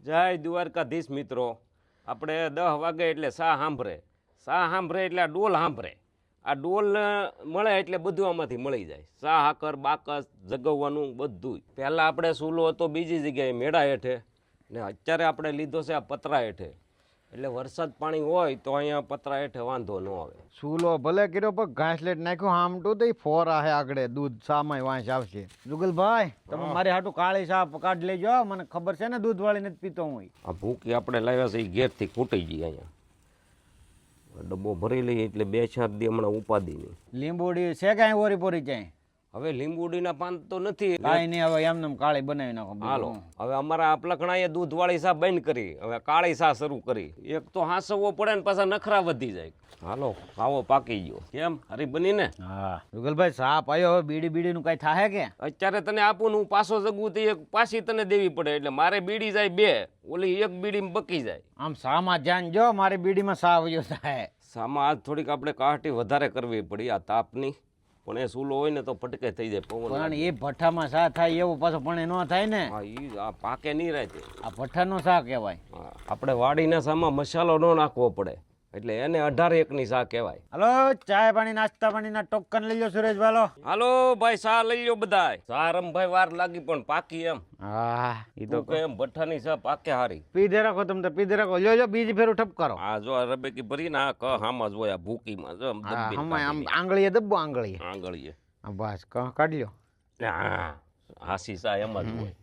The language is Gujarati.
જય દ્વારકાધીશ મિત્રો. આપણે 10 વાગે એટલે સા સાંભળે એટલે આ ડોલ સાંભળે. આ ડોલ મળે એટલે બધું આમાંથી મળી જાય. સા હાકર બાકસ જગવવાનું બધું. પહેલાં આપણે સૂલો હતો બીજી જગ્યાએ મેળા હેઠે ને અત્યારે આપણે લીધો છે આ પતરા હેઠે. એટલે વરસાદ પાણી હોય તો અહીંયા પતરા હેઠે વાંધો ન આવે. સૂલો ભલે કર્યો પણ ઘાસલેટ નાખ્યો આમટું તો ફોર આહે આગળ દૂધ સામાય વાંચ આવશે. જુગલભાઈ તમે મારી હાટું કાળી સાપ કાઢ લેજો, મને ખબર છે ને દૂધ વાળી નથી પીતો હું. આ ભૂકી આપણે લાવ્યા છે એ ઘેરથી ખૂટી ગઈ. અહીંયા ડબ્બો ભરી લઈએ એટલે 2-4 દી હમણાં ઉપાદી નહીં. લીંબોડી છે કાંઈ ઓરી પોરી ક્યાંય? હવે લીંબુડીના પાન તો નથી કાંઈ નહીં, હવે એમને કાળી બનાવી નાખો. હાલો હવે અમારા આપલખણાએ દૂધવાળી સા બંધ કરી, હવે કાળી સા શરૂ કરી. એક તો હાંસવો પડે ને પાછા નખરા વધી જાય. હાલો ખાવો પાકી ગયો. કેમ હરી બની ને? હા જુગલભાઈ સાપ આવ્યો, હવે બીડી નું કઈ થાય કે? અત્યારે તને આપું ને હું પાછો જગું તો એક પાછી તને દેવી પડે, એટલે મારે બીડી જાય 2, ઓલી એક બીડીમાં બકી જાય. આમ સામાં ધ્યાન જો, મારી બીડીમાં સા આવ્યો થાય. સામાં આજ થોડીક આપણે કાહટી વધારે કરવી પડી આ તાપની, પણ એ સૂલો હોય ને તો ફટકે થઈ જાય પવન. પણ એ ભઠ્ઠામાં સા થાય એવું પાછો પણ ન થાય ને. હા ઈ આ પાકે નહીં રહે. આ ભઠ્ઠાનો સા કહેવાય. આપણે વાડીના સામાં મસાલો ન નાખવો પડે એટલે એને 18-1 ની સા કહેવાય. હાલો ચાય પાણી નાસ્તા પાણીના ટોકન લઈ લો સુરેશ વાલો. હાલો ભાઈ સા લઈ લો બધાય. સા રમભાઈ વાર લાગી પણ પાકી એમ. હા ઈ તો કેમ ભઠ્ઠાની સા પાકે હારી. પીધે રાખો તમે તો પીધે રાખો. લ્યો બીજી ફેરું ઠપ કરો. આ જો રબેકી ભરી ના ક હામાં જ હોય આ ભૂકીમાં જો આમ આંગળીએ દબ્બો આંગળીએ આંગળીએ. બસ કાઢ લ્યો. હા હાસી સા એમ જ હોય.